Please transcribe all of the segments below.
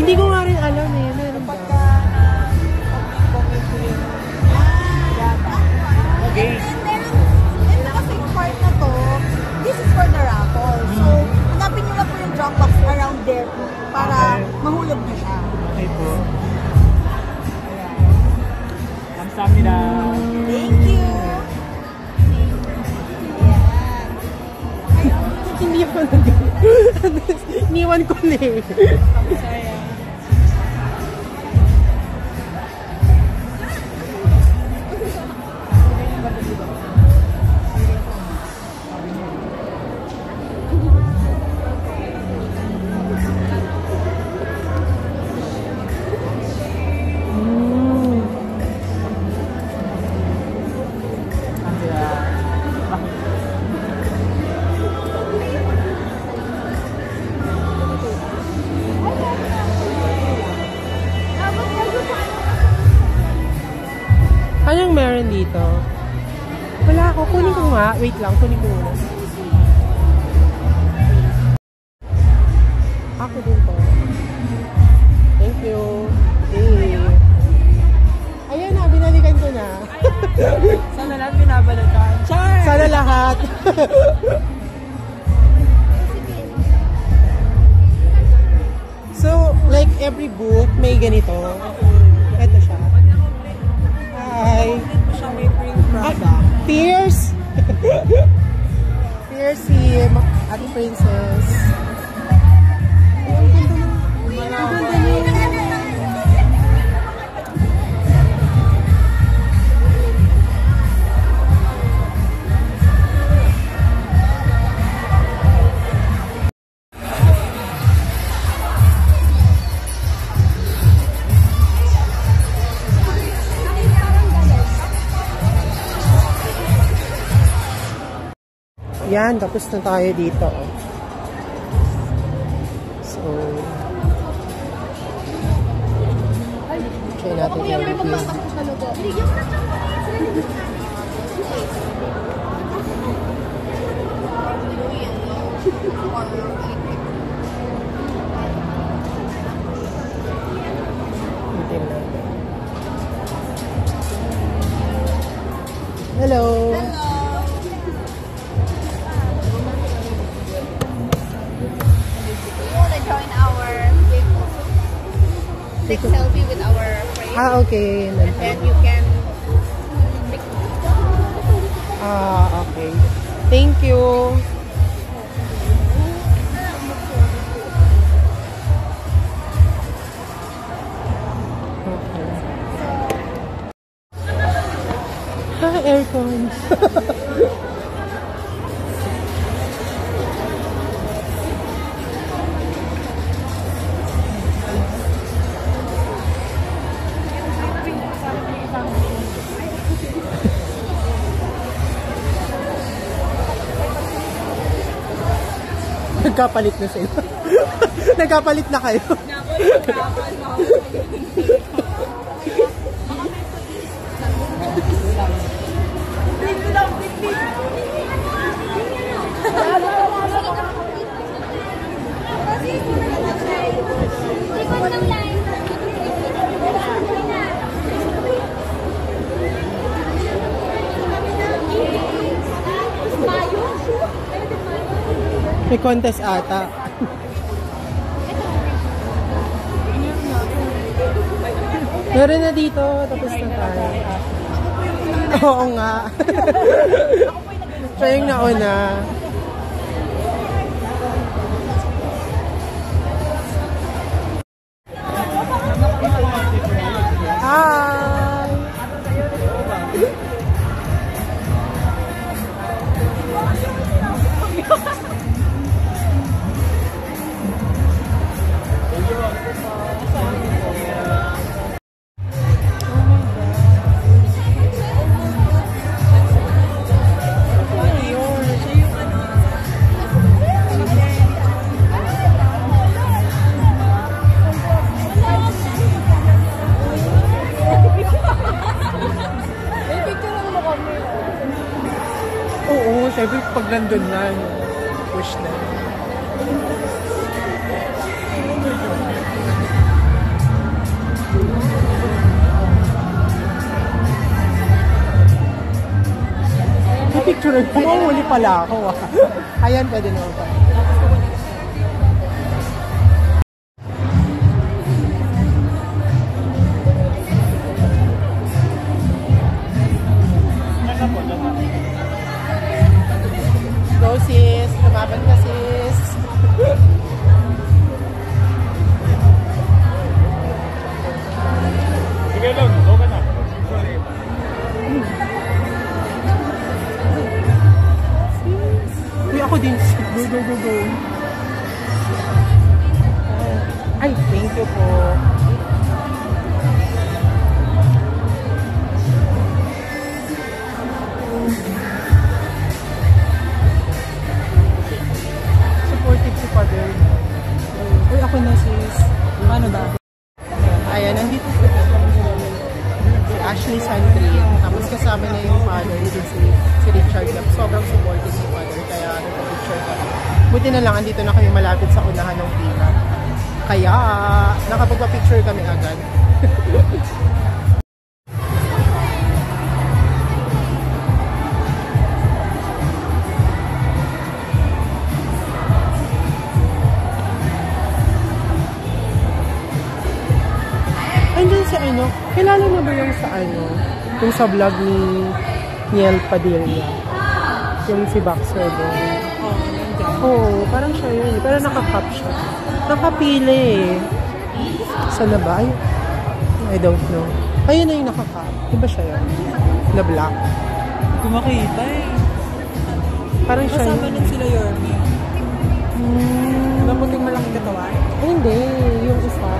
Hindi ko nga rin alam eh. Meron ba? Okay. And kasi yung part na to, this is for the raffle. So, hanapin nyo lang po yung drop box around there para mahulog na siya. Okay po. Kamsahamnida. Thank you. Hindi pa nag- Iniwan ko na eh. Sayang. Anong meron dito? Wala ako. Kunin ko nga. Wait lang. Kunin ko muna. Ako din po. Thank you. Hey. Ayan na. Binalikan ko na. Sana lahat binabalikan. Char! Sana lahat. So, like every booth, may ganito. Ito siya. Hi. Siya may free product. Fierce. Fierce si Ate Princess. Ang ganda na. Ang ganda niya. Yan, tapos na tayo dito. So, try natin yung review. Hello! Take selfie with our frame. Ah, okay. And then you can take. Ah, okay. Thank you. Okay. Ah, aircon. Nagkapalit na sila. Nagkapalit na kayo. May contest ata. Meron na dito, tapos na tayo. Oo nga. Siya yung nauna. Hi! Oo, syempre pag nandun na, push na. picture. Pumahuli pala ako. Ayan, pwede naman pa. Go sis, lumaban ka sis. Sige lang, okay na. Uy, ako din. Go. Ay, thank you po. Supportive si Father. Uy, ako na sis. Paano ba? Ayan, nandito si Ashley Santrin. Tapos kasama na yung father, yung si Richard. Sobrang supportive si Father. Kaya nagpa-picture kami. Buti na lang, andito na kami malapit sa unahan ng pila. Kaya, nakapagpa-picture kami agad. Andyan si ano, kilala na ba yung sa ano, yung sa vlog ni Niel Padilla? Yung si Boxer doon. Oo, parang siya yun. Pero nakakap siya. Nakapili eh. Saan na ba? I don't know. Ayun na yung nakakap. Diba siya yun? Na black. Hindi ko makita eh. Parang siya Kasama yun. nun sila Yorme. Diba puting malaking katawan? Ay, hindi. Yung isa.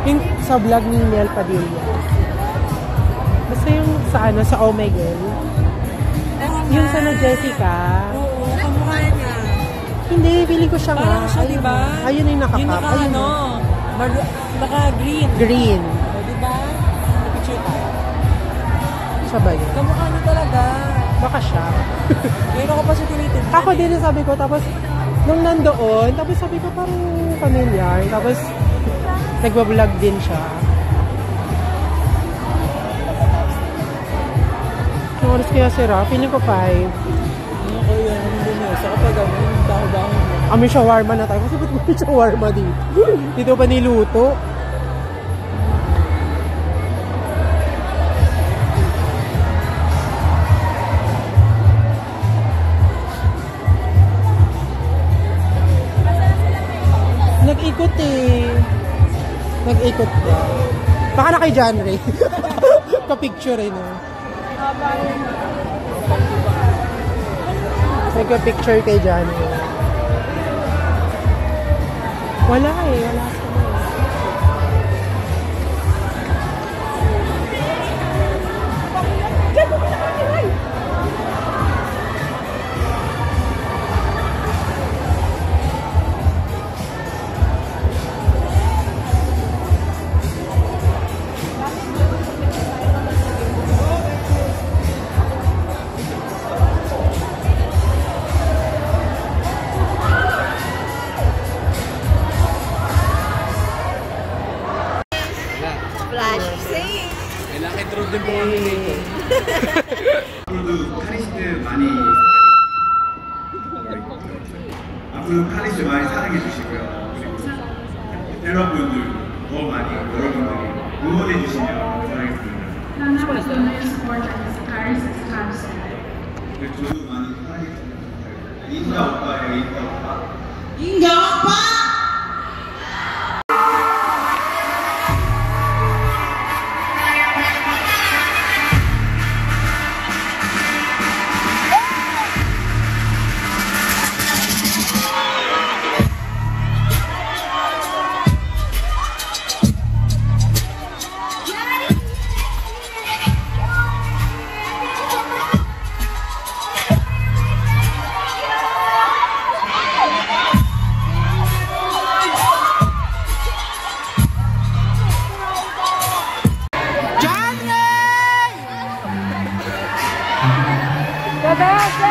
Yung sa vlog ni Niel Padilla. Basta yung sa ano, sa Oh My Girl. Yung sa na Jessica. Oo, kamukha niya. Hindi, feeling ko siya nga. Parang siya, diba? Ayun yung nakakap. Yung naka Ayun ano, naka-green. Green. O, diba? Picture tayo. Siya ba yun? Kamukha niya talaga. Baka siya. Ngayon ako pa siya tinitin. Ako din sabi ko, tapos nung nandoon, tapos sabi ko parang familiar. Tapos nagbablog din siya. Yung oras kaya sira, feeling ko 5. Ano ko yun? Ano din yun? Sa kapag ano, yung baho-baho mo. May shawarma na tayo. Kasi ba't may shawarma dito? Dito pa niluto. Nag-ikot eh. Nag-ikot ba? Baka na kay John Ray. Ka-picture eh, no? Nagka-picture kay John Ray. Wala eh. Wala sa mga. Flash sing. Kailangan i-draw din po kami dito. 앞으로도 카리스트 많이 앞으로 카리스트 많이 사랑해 주시고요. 그리고 팬분들 더 많이 여러분들이 응원해 주시면 감사하겠습니다. 저도 많이 사랑해주시면 감사하겠습니다. 인자 오빠예요, 인자 오빠. 인자 오빠!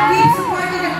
We supported